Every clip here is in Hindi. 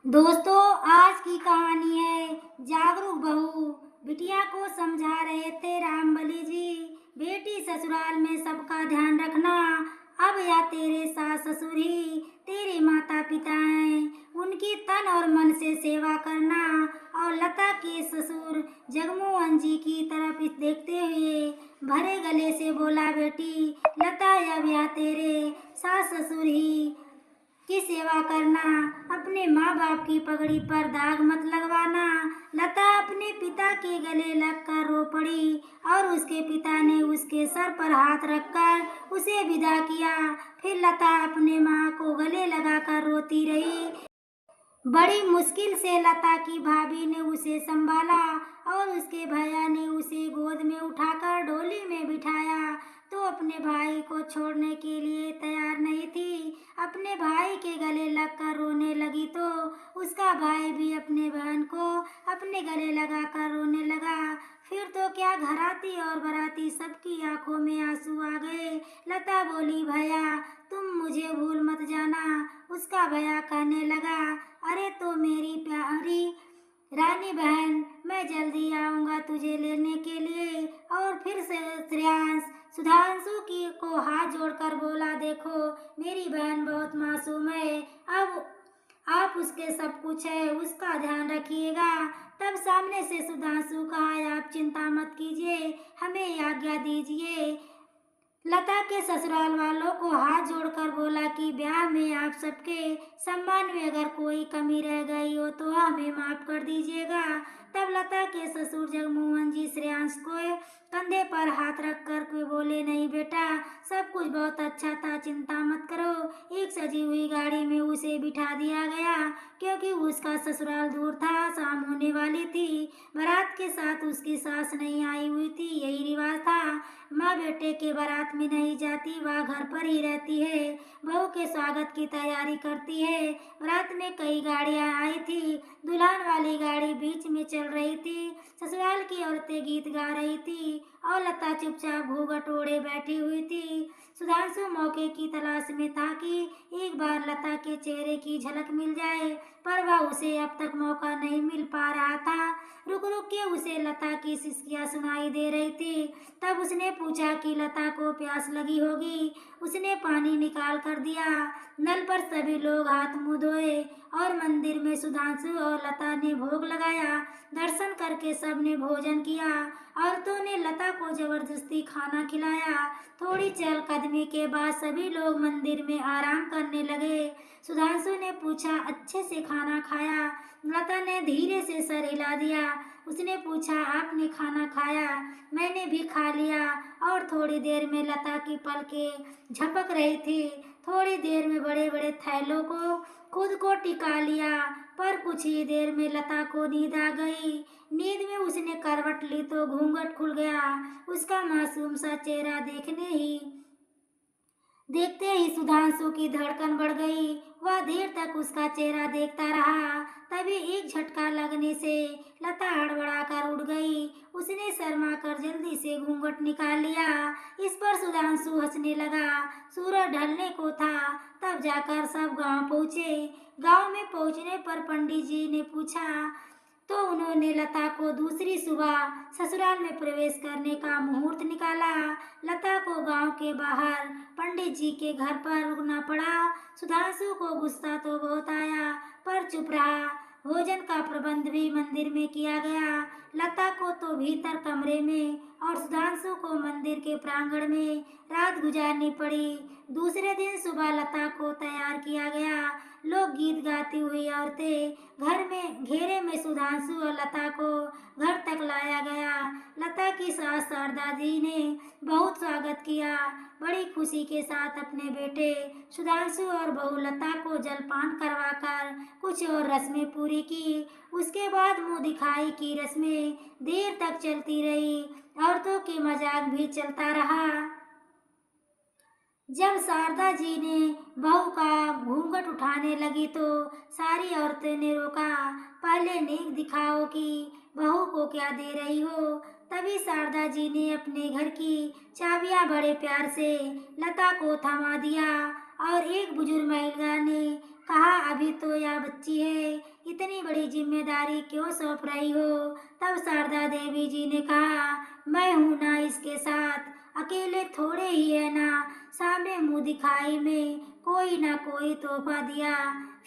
दोस्तों, आज की कहानी है जागरूक बहू। बिटिया को समझा रहे थे रामबली जी। बेटी ससुराल में सबका ध्यान रखना। अब या तेरे सास ससुर ही तेरे माता पिता हैं, उनकी तन और मन से सेवा करना। और लता के ससुर जगमोहन जी की तरफ देखते हुए भरे गले से बोला, बेटी लता, अब या तेरे सास ससुर ही की सेवा करना। अपने माँ बाप की पगड़ी पर दाग मत लगवाना। लता अपने पिता के गले लगकर रो पड़ी और उसके पिता ने उसके सर पर हाथ रखकर उसे विदा किया। फिर लता अपने माँ को गले लगाकर रोती रही। बड़ी मुश्किल से लता की भाभी ने उसे संभाला और उसके भैया ने उसे गोद में उठाकर डोली में बिठाया, तो अपने भाई को छोड़ने के लिए तैयार नहीं थी। अपने भाई के गले लगकर रोने लगी तो उसका भाई भी अपने बहन को अपने गले लगाकर रोने लगा। फिर तो क्या, घराती और बराती सबकी आंखों में आंसू आ गए। लता बोली, भैया तुम मुझे भूल मत जाना। उसका भैया कहने लगा, अरे तो मेरी प्यारी रानी बहन, मैं जल्दी आऊँगा तुझे लेने के लिए। और फिर से श्रेयांश सुधांशु की को हाथ जोड़कर बोला, देखो मेरी बहन बहुत मासूम है, अब आप उसके सब कुछ है, उसका ध्यान रखिएगा। तब सामने से सुधांशु कहा, आप चिंता मत कीजिए, हमें आज्ञा दीजिए। लता के ससुराल वालों को हाथ जोड़कर बोला कि ब्याह में आप सबके सम्मान में अगर कोई कमी रह गई हो तो हमें माफ कर दीजिएगा। तब लता के ससुर जगमोहन जी श्रेयांश को कंधे पर हाथ रख कर के बोले, नहीं बेटा, सब कुछ बहुत अच्छा था, चिंता मत करो। एक सजी हुई गाड़ी में उसे बिठा दिया गया क्योंकि उसका ससुराल दूर था, शाम होने वाली थी। बारात के साथ उसकी सास नहीं आई हुई थी, यही रिवाज था। माँ बेटे के बारात में नहीं जाती, वह घर पर ही रहती है, बहू के स्वागत की तैयारी करती है। बारात में कई गाड़ियाँ आई थी, दुल्हन वाली गाड़ी बीच में चल रही थी। ससुराल की औरतें गीत गा रही थी और लता चुपचाप घूंघट ओढ़े बैठी हुई थी। सुधांशु मौके की तलाश में था कि एक बार लता के चेहरे की झलक मिल जाए, पर वह उसे अब तक मौका नहीं मिल पा रहा था। रुक रुक के उसे लता की सिसकियाँ सुनाई दे रही थी। तब उसने पूछा कि लता को प्यास लगी होगी। उसने पानी निकाल कर दिया। नल पर सभी लोग हाथ मुंह धोए और मंदिर में सुधांशु और लता ने भोग लगाया। दर्शन करके सबने भोजन किया। औरतों ने लता को जबरदस्ती खाना खिलाया। थोड़ी चहलकदमी के बाद सभी लोग मंदिर में आराम करने लगे। सुधांशु ने पूछा, अच्छे से खाना खाया? लता ने धीरे से सर हिला दिया। उसने पूछा, आपने खाना खाया? मैंने भी खा लिया। और थोड़ी देर में लता की पलकें झपक रही थी। थोड़ी देर में बड़े बड़े थैलों को खुद को टिका लिया, पर कुछ ही देर में लता को नींद आ गई। नींद में उसने करवट ली तो घूंघट खुल गया। उसका मासूम सा चेहरा देखते ही सुधांशु की धड़कन बढ़ गई। वह देर तक उसका चेहरा देखता रहा। तभी एक झटका लगने से लता हड़बड़ा कर उठ गई। उसने शर्मा कर जल्दी से घूंघट निकाल लिया। इस पर सुधांशु हंसने लगा। सूरज ढलने को था, तब जाकर सब गांव पहुँचे। गांव में पहुँचने पर पंडित जी ने पूछा तो उन्होंने लता को दूसरी सुबह ससुराल में प्रवेश करने का मुहूर्त निकाला। लता को गांव के बाहर पंडित जी के घर पर रुकना पड़ा। सुधांशु को गुस्सा तो बहुत आया, पर चुप रहा। भोजन का प्रबंध भी मंदिर में किया गया। लता को तो भीतर कमरे में और सुधांशु को मंदिर के प्रांगण में रात गुजारनी पड़ी। दूसरे दिन सुबह लता को तैयार किया गया। लोग गीत गाती हुई औरतें घर में घेरे में सुधांशु और लता को घर तक लाया गया। लता की सास शारदा जी ने बहुत स्वागत किया। बड़ी खुशी के साथ अपने बेटे सुधांशु और बहू लता को जलपान करवाकर कुछ और रस्में पूरी की। उसके बाद मुंह दिखाई की रस्में देर तक चलती रही। औरतों के मजाक भी चलता रहा। जब शारदा जी ने बहू का घूंघट उठाने लगी तो सारी औरतें ने रोका। पहले नेक दिखाओ कि बहू को क्या दे रही हो। तभी शारदा जी ने अपने घर की चाबियां बड़े प्यार से लता को थमा दिया और एक बुजुर्ग महिला ने कहा अभी तो यह बच्ची है, इतनी बड़ी जिम्मेदारी क्यों सौंप रही हो। तब शारदा देवी जी ने कहा मैं हूं ना इसके साथ, अकेले थोड़े ही है ना, सामने मुंह दिखाई में कोई ना कोई तोहफा दिया।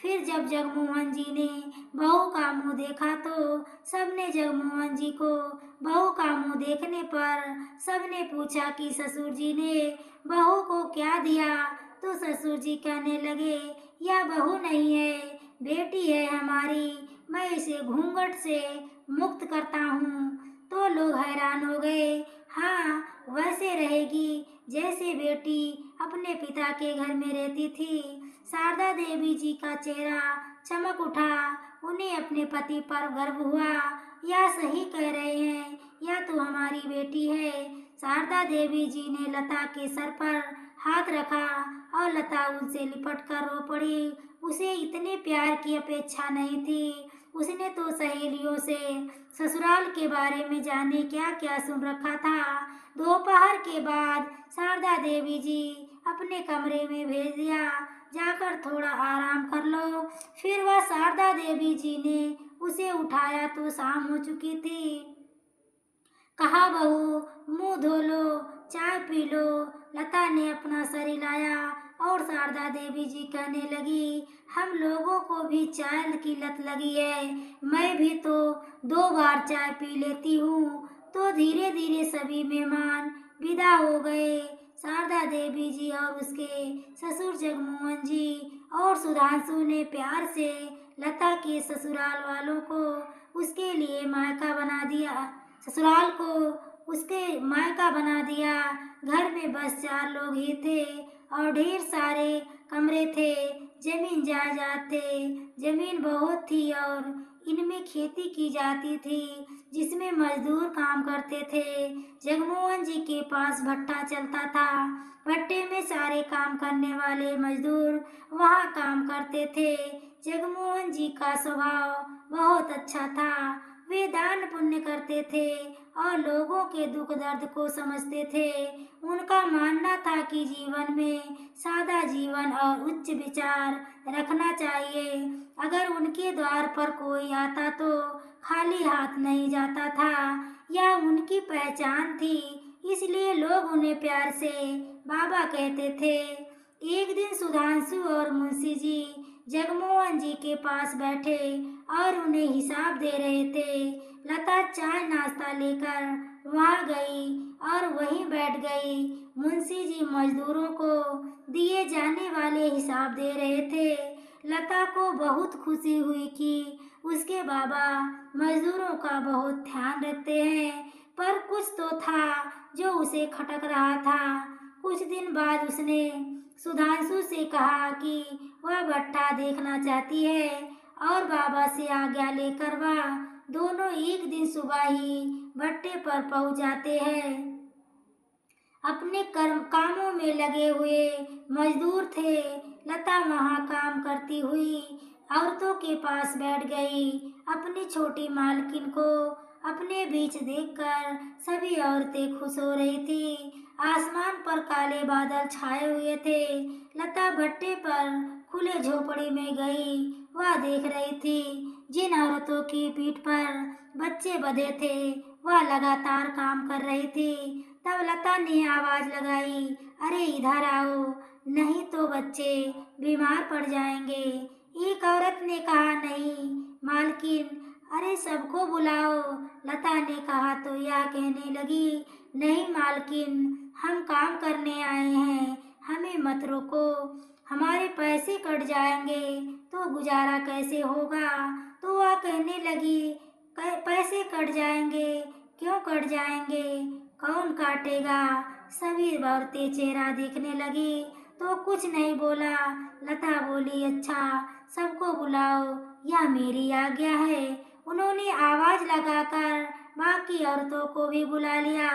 फिर जब जगमोहन जी ने बहू का मुंह देखा तो सबने जगमोहन जी को बहू का मुंह देखने पर सबने पूछा कि ससुर जी ने बहू को क्या दिया। तो ससुर जी कहने लगे यह बहू नहीं है, बेटी है हमारी, मैं इसे घूंघट से मुक्त करता हूँ। तो लोग हैरान हो गए। हाँ, वैसे रहेगी जैसे बेटी अपने पिता के घर में रहती थी। शारदा देवी जी का चेहरा चमक उठा, उन्हें अपने पति पर गर्व हुआ। यह सही कह रहे हैं, यह तो हमारी बेटी है। शारदा देवी जी ने लता के सर पर हाथ रखा और लता उनसे लिपट कर रो पड़ी। उसे इतने प्यार की अपेक्षा नहीं थी। उसने तो सहेलियों से ससुराल के बारे में जाने क्या क्या सुन रखा था। दोपहर के बाद शारदा देवी जी अपने कमरे में भेज दिया, जाकर थोड़ा आराम कर लो। फिर वह शारदा देवी जी ने उसे उठाया तो शाम हो चुकी थी। कहा बहू मुंह धो लो, चाय पी लो। लता ने अपना सर हिलाया और शारदा देवी जी कहने लगी हम लोगों को भी चाय की लत लगी है, मैं भी तो 2 बार चाय पी लेती हूँ। तो धीरे धीरे सभी मेहमान विदा हो गए। शारदा देवी जी और उसके ससुर जगमोहन जी और सुधांशु ने प्यार से लता के ससुराल वालों को उसके लिए मायका बना दिया, ससुराल को उसके मायका बना दिया। घर में बस 4 लोग ही थे और ढेर सारे कमरे थे, जमीन जायदाद थे। जमीन बहुत थी और इनमें खेती की जाती थी, जिसमें मजदूर काम करते थे। जगमोहन जी के पास भट्टा चलता था, भट्टे में सारे काम करने वाले मजदूर वहाँ काम करते थे। जगमोहन जी का स्वभाव बहुत अच्छा था, वे दान पुण्य करते थे और लोगों के दुख दर्द को समझते थे। उनका मानना था कि जीवन में सादा जीवन और उच्च विचार रखना चाहिए। अगर उनके द्वार पर कोई आता तो खाली हाथ नहीं जाता था, यह उनकी पहचान थी, इसलिए लोग उन्हें प्यार से बाबा कहते थे। एक दिन सुधांशु और मुंशी जी जगमोहन जी के पास बैठे और उन्हें हिसाब दे रहे थे। लता चाय नाश्ता लेकर वहाँ गई और वहीं बैठ गई। मुंशी जी मजदूरों को दिए जाने वाले हिसाब दे रहे थे। लता को बहुत खुशी हुई कि उसके बाबा मजदूरों का बहुत ध्यान रखते हैं, पर कुछ तो था जो उसे खटक रहा था। कुछ दिन बाद उसने सुधांशु से कहा कि वह भट्टा देखना चाहती है और बाबा से आज्ञा लेकर वह दोनों एक दिन सुबह ही भट्टे पर पहुंच जाते हैं। अपने कामों में लगे हुए मजदूर थे। लता वहाँ काम करती हुई औरतों के पास बैठ गई। अपनी छोटी मालकिन को अपने बीच देखकर सभी औरतें खुश हो रही थी। आसमान पर काले बादल छाए हुए थे। लता भट्टे पर खुले झोपड़ी में गई। वह देख रही थी जिन औरतों की पीठ पर बच्चे बंधे थे वह लगातार काम कर रही थी। तब लता ने आवाज लगाई, अरे इधर आओ, नहीं तो बच्चे बीमार पड़ जाएंगे। एक औरत ने कहा, नहीं मालकिन, अरे सबको बुलाओ। लता ने कहा तो यह कहने लगी, नहीं मालकिन, हम काम करने आए हैं, हमें मत रोको, हमारे पैसे कट जाएंगे तो गुजारा कैसे होगा। तो वह कहने लगी, पैसे कट जाएंगे, क्यों कट जाएंगे, कौन काटेगा। सभी औरतें चेहरा देखने लगी तो कुछ नहीं बोला। लता बोली, अच्छा सबको बुलाओ, यह मेरी आज्ञा है। उन्होंने आवाज लगाकर बाकी औरतों को भी बुला लिया।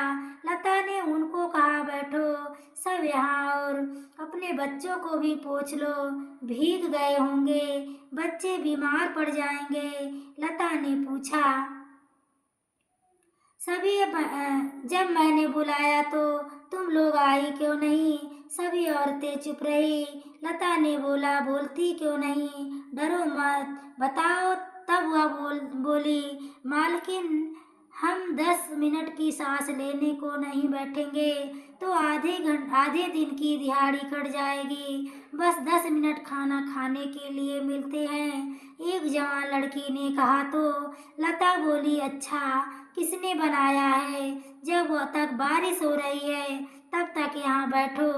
लता ने उनको कहा, बैठो सब यहाँ और अपने बच्चों को भी पोंछ लो, भीग गए होंगे, बच्चे बीमार पड़ जाएंगे। लता ने पूछा, जब मैंने बुलाया तो तुम लोग आई क्यों नहीं? सभी औरतें चुप रही। लता ने बोला, बोलती क्यों नहीं? डरो मत, बताओ। तब वह बोली, मालकिन, हम 10 मिनट की सांस लेने को नहीं बैठेंगे तो आधे दिन की दिहाड़ी कट जाएगी। बस 10 मिनट खाना खाने के लिए मिलते हैं। एक जवान लड़की ने कहा तो लता बोली, अच्छा, किसने बनाया है? जब वह तक बारिश हो रही है तब तक यहाँ बैठो,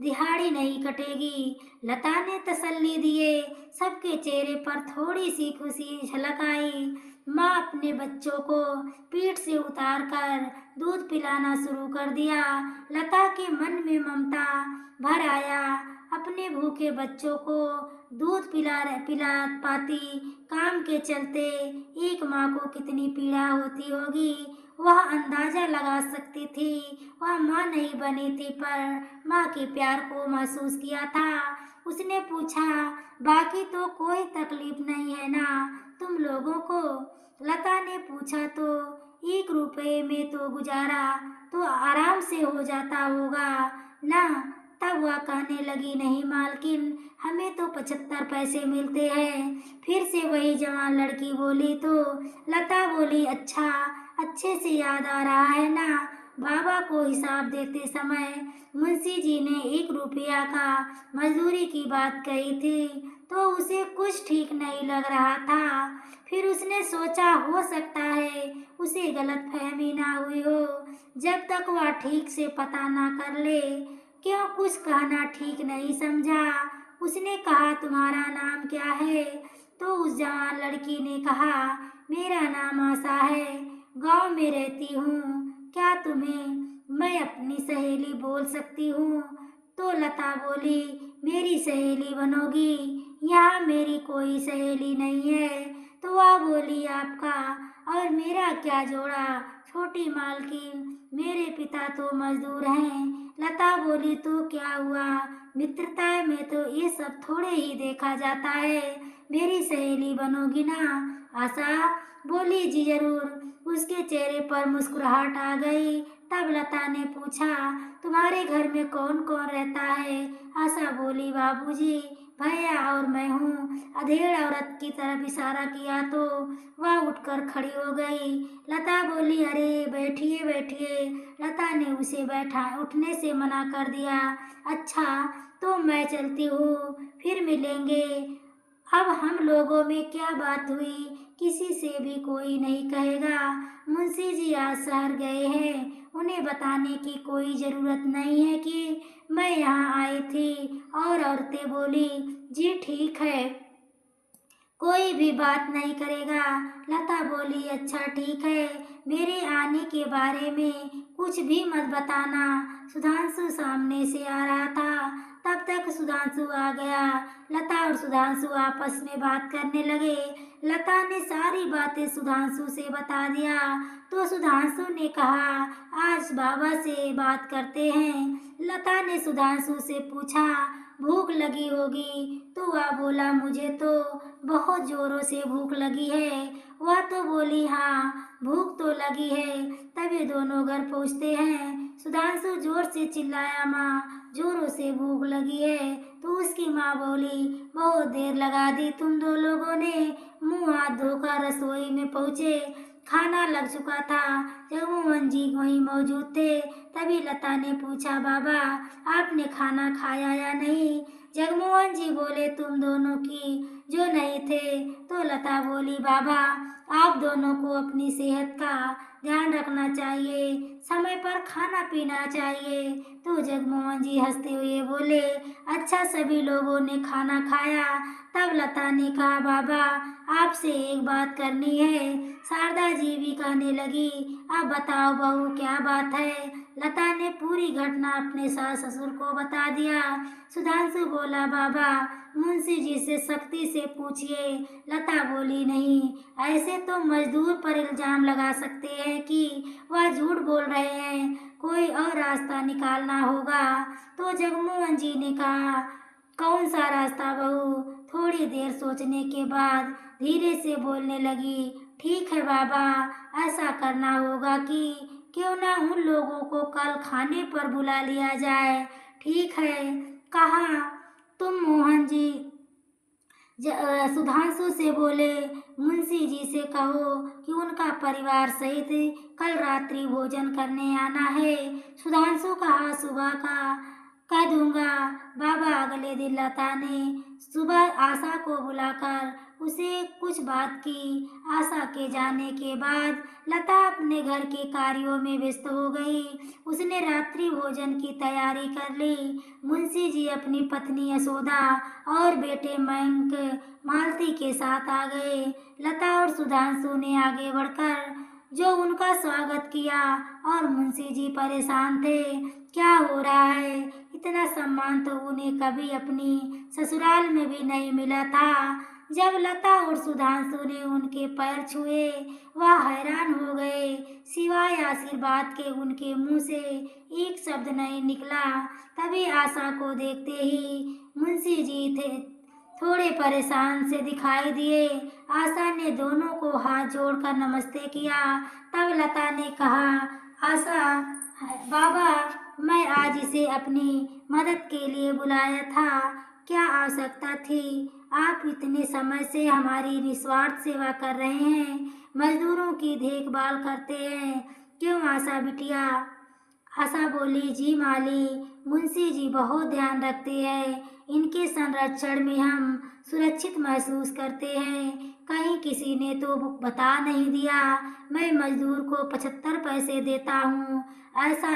दिहाड़ी नहीं कटेगी। लता ने तसल्ली दिए। सबके चेहरे पर थोड़ी सी खुशी झलक आई। माँ अपने बच्चों को पीठ से उतार कर दूध पिलाना शुरू कर दिया। लता के मन में ममता भर आया। अपने भूखे बच्चों को दूध पिला पाती काम के चलते एक माँ को कितनी पीड़ा होती होगी, वह अंदाजा लगा सकती थी। वह माँ नहीं बनी थी पर माँ के प्यार को महसूस किया था। उसने पूछा, बाकी तो कोई तकलीफ नहीं है ना तुम लोगों को? लता ने पूछा तो 1 रुपये में तो गुजारा तो आराम से हो जाता होगा ना? तब वह कहने लगी, नहीं मालकिन, हमें तो 75 पैसे मिलते हैं। फिर से वही जवान लड़की बोली तो लता बोली, अच्छा, अच्छे से याद आ रहा है ना? बाबा को हिसाब देते समय मुंशी जी ने 1 रुपया का मजदूरी की बात कही थी तो उसे कुछ ठीक नहीं लग रहा था। फिर उसने सोचा, हो सकता है उसे गलतफहमी ना हुई हो। जब तक वह ठीक से पता ना कर ले क्यों कुछ कहना ठीक नहीं समझा। उसने कहा, तुम्हारा नाम क्या है? तो उस जवान लड़की ने कहा, मेरा नाम आशा है, गांव में रहती हूँ। क्या तुम्हें मैं अपनी सहेली बोल सकती हूँ? तो लता बोली, मेरी सहेली बनोगी? यहाँ मेरी कोई सहेली नहीं है। तो वह बोली, आपका और मेरा क्या जोड़ा छोटी मालकिन, मेरे पिता तो मजदूर हैं। लता बोली, तो क्या हुआ, मित्रता में तो ये सब थोड़े ही देखा जाता है। मेरी सहेली बनोगी ना? आशा बोली, जी जरूर। उसके चेहरे पर मुस्कुराहट आ गई। तब लता ने पूछा, तुम्हारे घर में कौन कौन रहता है? आशा बोली, बाबूजी, भैया और मैं हूँ। अधेड़ औरत की तरफ इशारा किया तो वह उठकर खड़ी हो गई। लता बोली, अरे बैठिए बैठिए। लता ने उसे उठने से मना कर दिया। अच्छा, तो मैं चलती हूँ, फिर मिलेंगे। अब हम लोगों में क्या बात हुई किसी से भी कोई नहीं कहेगा। मुंशी जी आज शहर गए हैं, उन्हें बताने की कोई ज़रूरत नहीं है कि मैं यहाँ आई थी। और औरतें बोली, जी ठीक है, कोई भी बात नहीं करेगा। लता बोली, अच्छा ठीक है, मेरे आने के बारे में कुछ भी मत बताना। सुधांशु सामने से आ रहा था। तब तक सुधांशु आ गया। लता और सुधांशु आपस में बात करने लगे। लता ने सारी बातें सुधांशु से बता दिया तो सुधांशु ने कहा, आज बाबा से बात करते हैं। लता ने सुधांशु से पूछा, भूख लगी होगी? तो वह बोला, मुझे तो बहुत जोरों से भूख लगी है। वह तो बोली, हाँ, भूख तो लगी है। तभी दोनों घर पहुँचते हैं। सुधांशु जोर से चिल्लाया, माँ, जोरों से भूख लगी है। तो उसकी माँ बोली, बहुत देर लगा दी तुम दो लोगों ने, मुंह हाथ धोकर रसोई में पहुँचे, खाना लग चुका था। जगमोहन जी वहीं मौजूद थे। तभी लता ने पूछा, बाबा, आपने खाना खाया या नहीं? जगमोहन जी बोले, तुम दोनों की जो नहीं थे। तो लता बोली, बाबा, आप दोनों को अपनी सेहत का ध्यान रखना चाहिए, समय पर खाना पीना चाहिए। तो जगमोहन जी हंसते हुए बोले, अच्छा, सभी लोगों ने खाना खाया। तब लता ने कहा, बाबा, आपसे एक बात करनी है। शारदा जी भी कहने लगी, अब बताओ बहू, क्या बात है? लता ने पूरी घटना अपने सास ससुर को बता दिया। सुधांशु बोला, बाबा, मुंशी जी से सख्ती से पूछिए। लता बोली, नहीं, ऐसे तो मजदूर पर इल्जाम लगा सकते हैं कि वह झूठ बोल रहे हैं, कोई और रास्ता निकालना होगा। तो जगमोहन जी ने कहा, कौन सा रास्ता बहू? थोड़ी देर सोचने के बाद धीरे से बोलने लगी, ठीक है बाबा, ऐसा करना होगा कि क्यों ना उन लोगों को कल खाने पर बुला लिया जाए। ठीक है, कहा तुम मोहन जी सुधांशु से बोले, मुंशी जी से कहो कि उनका परिवार सहित कल रात्रि भोजन करने आना है। सुधांशु कहा सुबह का कह दूंगा। बाबा अगले दिन लता ने सुबह आशा को बुलाकर उसे कुछ बात की। आशा के जाने के बाद लता अपने घर के कार्यों में व्यस्त हो गई। उसने रात्रि भोजन की तैयारी कर ली। मुंशी जी अपनी पत्नी यशोदा और बेटे मयंक मालती के साथ आ गए। लता और सुधांशु ने आगे बढ़कर जो उनका स्वागत किया और मुंशी जी परेशान थे। क्या हो रहा है? इतना सम्मान तो उन्हें कभी अपनी ससुराल में भी नहीं मिला था। जब लता और सुधांशु ने उनके पैर छुए, वह हैरान हो गए। सिवाय आशीर्वाद के उनके मुंह से एक शब्द नहीं निकला। तभी आशा को देखते ही मुंशी जी थे थोड़े परेशान से दिखाई दिए। आशा ने दोनों को हाथ जोड़कर नमस्ते किया। तब लता ने कहा, आशा, बाबा, मैं आज इसे अपनी मदद के लिए बुलाया था। क्या आवश्यकता थी? आप इतने समय से हमारी निस्वार्थ सेवा कर रहे हैं, मजदूरों की देखभाल करते हैं। क्यों आशा बिटिया? आशा बोली, जी माली, मुंशी जी बहुत ध्यान रखते हैं। इनके संरक्षण में हम सुरक्षित महसूस करते हैं। कहीं किसी ने तो बता नहीं दिया। मैं मजदूर को 75 पैसे देता हूँ। ऐसा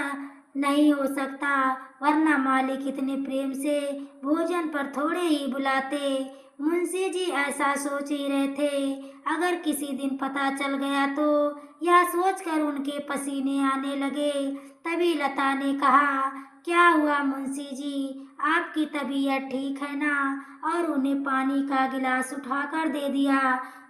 नहीं हो सकता, वरना मालिक इतने प्रेम से भोजन पर थोड़े ही बुलाते। मुंशी जी ऐसा सोच ही रहे थे। अगर किसी दिन पता चल गया तो यह सोचकर उनके पसीने आने लगे। तभी लता ने कहा, क्या हुआ मुंशी जी? आपकी तबीयत ठीक है ना? और उन्हें पानी का गिलास उठाकर दे दिया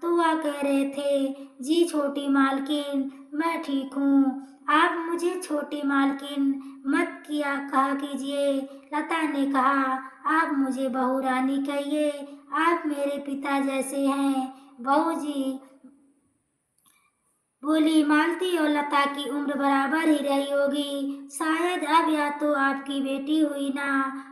तो वह कह रहे थे, जी छोटी मालकिन, मैं ठीक हूँ। आप मुझे छोटी मालकिन मत किया कहा कीजिए। लता ने कहा, आप मुझे बहू रानी कहिए। आप मेरे पिता जैसे हैं। बहू जी बोली, मालती और लता की उम्र बराबर ही रही होगी। शायद अब या तो आपकी बेटी हुई ना,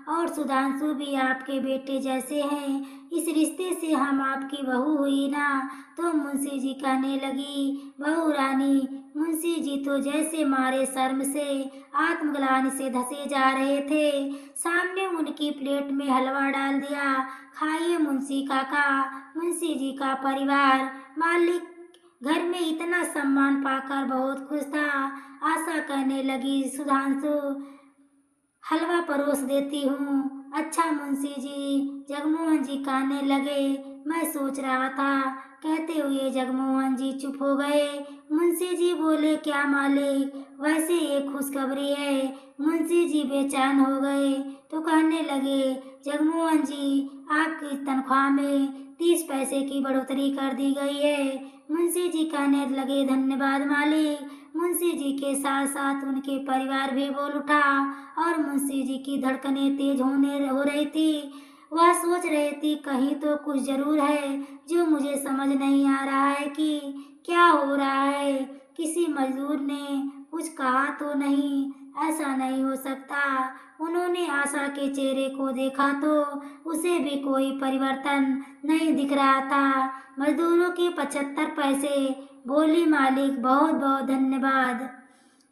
और सुधांशु भी आपके बेटे जैसे हैं। इस रिश्ते से हम आपकी बहू हुई ना। तो मुंशी जी कहने लगी, बहू रानी। मुंशी जी तो जैसे मारे शर्म से आत्मग्लानि से धसे जा रहे थे। सामने उनकी प्लेट में हलवा डाल दिया। खाइए मुंशी काका। मुंशी जी का परिवार मालिक घर में इतना सम्मान पाकर बहुत खुश था। आशा कहने लगी, सुधांशु, हलवा परोस देती हूँ। अच्छा मुंशी जी। जगमोहन जी कहने लगे, मैं सोच रहा था। कहते हुए जगमोहन जी चुप हो गए। मुंशी जी बोले, क्या मालिक, वैसे ये खुशखबरी है। मुंशी जी बेचैन हो गए तो कहने लगे, जगमोहन जी, आपकी तनख्वाह में 30 पैसे की बढ़ोतरी कर दी गई है। मुंशी जी कहने लगे, धन्यवाद मालिक। मुंशी जी के साथ साथ उनके परिवार भी बोल उठा और मुंशी जी की धड़कनें तेज हो रही थी। वह सोच रही थी, कहीं तो कुछ जरूर है जो मुझे समझ नहीं आ रहा है कि क्या हो रहा है। किसी मजदूर ने कुछ कहा तो नहीं? ऐसा नहीं हो सकता। उन्होंने आशा के चेहरे को देखा तो उसे भी कोई परिवर्तन नहीं दिख रहा था। मजदूरों के 75 पैसे। बोली, मालिक, बहुत बहुत धन्यवाद।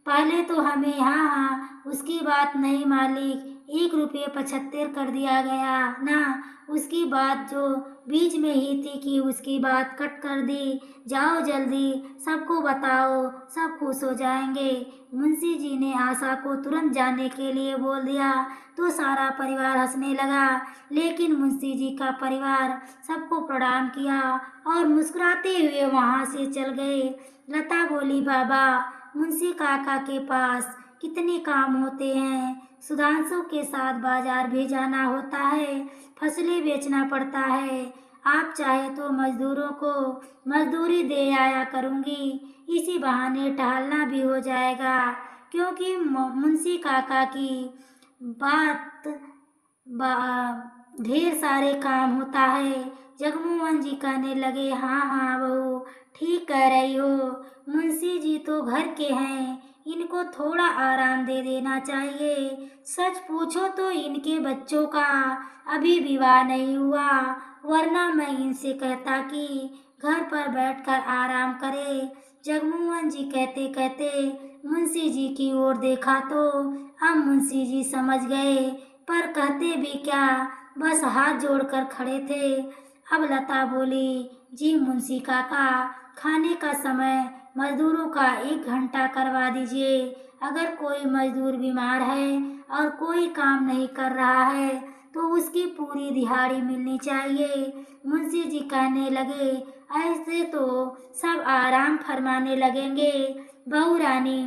पहले तो हमें, हाँ हाँ, उसकी बात नहीं मालिक, 1 रुपये 75 कर दिया गया ना। उसकी बात जो बीच में ही थी कि उसकी बात कट कर दी। जाओ जल्दी सबको बताओ, सब खुश हो जाएंगे। मुंशी जी ने आशा को तुरंत जाने के लिए बोल दिया तो सारा परिवार हंसने लगा। लेकिन मुंशी जी का परिवार सबको प्रणाम किया और मुस्कुराते हुए वहाँ से चल गए। लता बोली, बाबा, मुंशी काका के पास कितने काम होते हैं। सुधांशु के साथ बाजार भी जाना होता है, फसलें बेचना पड़ता है। आप चाहे तो मजदूरों को मजदूरी दे आया करूंगी। इसी बहाने टहलना भी हो जाएगा। क्योंकि मुंशी काका की बात बा, ढेर सारे काम होता है। जगमोहन जी कहने लगे, हाँ हाँ बहू, ठीक कह रही हो। मुंशी जी तो घर के हैं, इनको थोड़ा आराम दे देना चाहिए। सच पूछो तो इनके बच्चों का अभी विवाह नहीं हुआ, वरना मैं इनसे कहता कि घर पर बैठकर आराम करे। जगमोहन जी कहते कहते मुंशी जी की ओर देखा तो अब मुंशी जी समझ गए, पर कहते भी क्या, बस हाथ जोड़कर खड़े थे। अब लता बोली, जी मुंशी काका, खाने का समय मजदूरों का 1 घंटा करवा दीजिए। अगर कोई मजदूर बीमार है और कोई काम नहीं कर रहा है तो उसकी पूरी दिहाड़ी मिलनी चाहिए। मुंशी जी कहने लगे, ऐसे तो सब आराम फरमाने लगेंगे बहू रानी।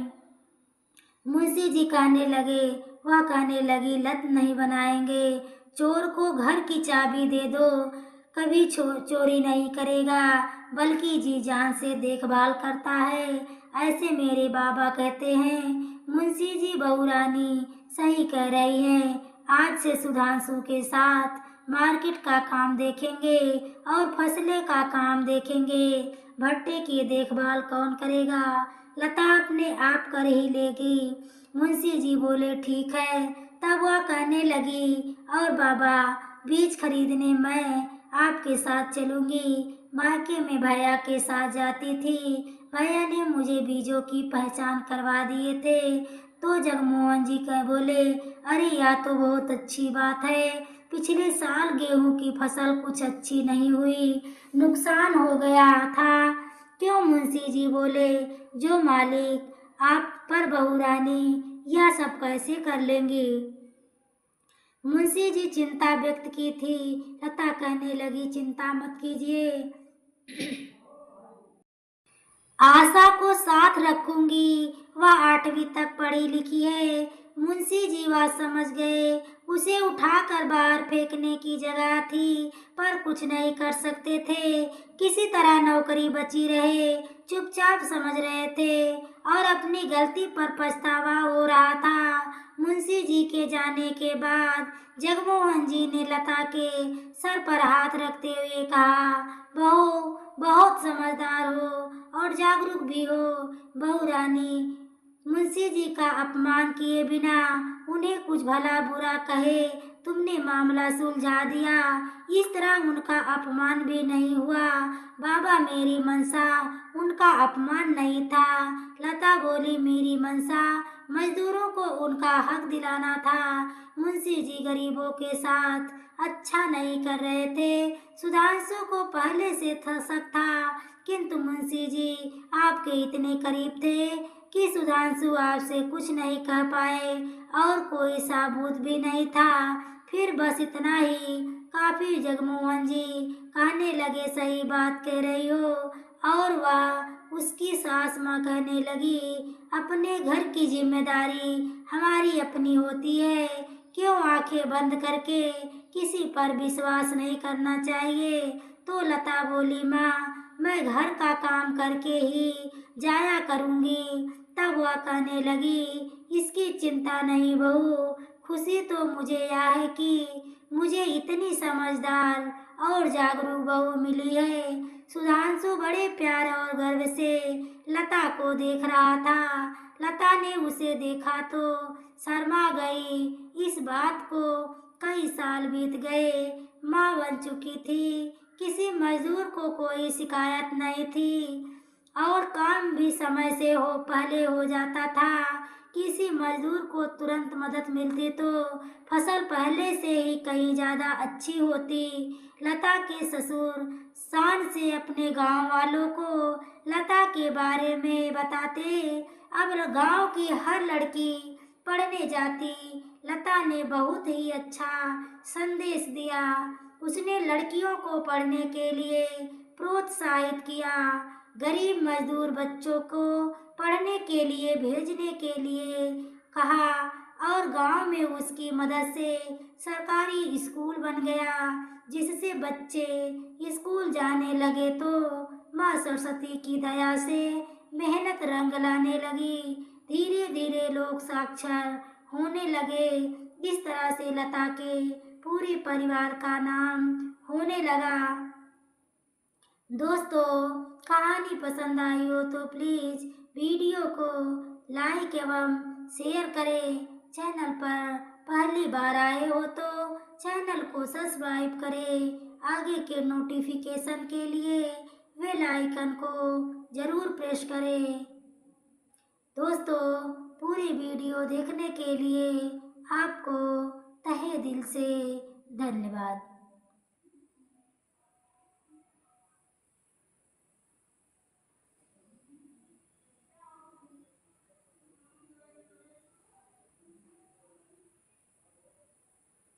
मुंशी जी कहने लगे, वह कहने लगी, लत नहीं बनाएंगे। चोर को घर की चाबी दे दो, कभी चोरी नहीं करेगा, बल्कि जी जान से देखभाल करता है, ऐसे मेरे बाबा कहते हैं। मुंशी जी बहू रानी सही कह रही हैं। आज से सुधांशु के साथ मार्केट का काम देखेंगे और फसले का काम देखेंगे। भट्टे की देखभाल कौन करेगा? लता अपने आप कर ही लेगी। मुंशी जी बोले, ठीक है। तब वह कहने लगी, और बाबा, बीज खरीदने मैं आपके साथ चलूंगी। मायके में भैया के साथ जाती थी, भैया ने मुझे बीजों की पहचान करवा दिए थे। तो जगमोहन जी कह बोले, अरे यह तो बहुत अच्छी बात है। पिछले साल गेहूं की फसल कुछ अच्छी नहीं हुई, नुकसान हो गया था। क्यों? मुंशी जी बोले, जो मालिक आप पर बहू रानी, यह सब कैसे कर लेंगे? मुंशी जी चिंता व्यक्त की थी। लता कहने लगी, चिंता मत कीजिए, आशा को साथ रखूंगी, वह 8वीं तक पढ़ी लिखी है। मुंशी जी बात समझ गए। उसे उठाकर बाहर फेंकने की जगह थी, पर कुछ नहीं कर सकते थे। किसी तरह नौकरी बची रहे, चुपचाप समझ रहे थे और अपनी गलती पर पछतावा हो रहा था। मुंशी जी के जाने के बाद जगमोहन जी ने लता के सर पर हाथ रखते हुए कहा, बहू, बहुत समझदार हो और जागरूक भी हो बहू रानी। मुंशी जी का अपमान किए बिना उन्हें कुछ भला बुरा कहे तुमने मामला सुलझा दिया। इस तरह उनका अपमान भी नहीं हुआ। बाबा, मेरी मनसा उनका अपमान नहीं था। लता बोली, मेरी मनसा मजदूरों को उनका हक दिलाना था। मुंशी जी गरीबों के साथ अच्छा नहीं कर रहे थे। सुधांशु को पहले से शक था, किंतु मुंशी जी आपके इतने करीब थे कि सुधांशु आपसे कुछ नहीं कह पाए और कोई सबूत भी नहीं था। फिर बस इतना ही काफी। जगमोहन जी कहने लगे, सही बात कह रही हो। और वह उसकी सास माँ कहने लगी, अपने घर की जिम्मेदारी हमारी अपनी होती है, क्यों आंखें बंद करके किसी पर विश्वास नहीं करना चाहिए। तो लता बोली, माँ, मैं घर का काम करके ही जाया करूंगी। तब वह कहने लगी, इसकी चिंता नहीं बहू, खुशी तो मुझे यह है कि मुझे इतनी समझदार और जागरूक बहू मिली है। सुधांशु बड़े प्यार और गर्व से लता को देख रहा था। लता ने उसे देखा तो शर्मा गई। इस बात को कई साल बीत गए। माँ बन चुकी थी, किसी मजदूर को कोई शिकायत नहीं थी और काम भी समय से पहले हो जाता था। किसी मजदूर को तुरंत मदद मिलती तो फसल पहले से ही कहीं ज़्यादा अच्छी होती। लता के ससुर शान से अपने गांव वालों को लता के बारे में बताते। अब गांव की हर लड़की पढ़ने जाती। लता ने बहुत ही अच्छा संदेश दिया। उसने लड़कियों को पढ़ने के लिए प्रोत्साहित किया, गरीब मजदूर बच्चों को पढ़ने के लिए भेजने के लिए कहा और गांव में उसकी मदद से सरकारी स्कूल बन गया, जिससे बच्चे स्कूल जाने लगे तो माँ सरस्वती की दया से मेहनत रंग लाने लगी। धीरे धीरे लोग साक्षर होने लगे। इस तरह से लता के पूरे परिवार का नाम होने लगा। दोस्तों, कहानी पसंद आई हो तो प्लीज़ वीडियो को लाइक एवं शेयर करें। चैनल पर पहली बार आए हो तो चैनल को सब्सक्राइब करें। आगे के नोटिफिकेशन के लिए बेल आइकन को ज़रूर प्रेस करें। दोस्तों, पूरी वीडियो देखने के लिए आपको तहे दिल से धन्यवाद।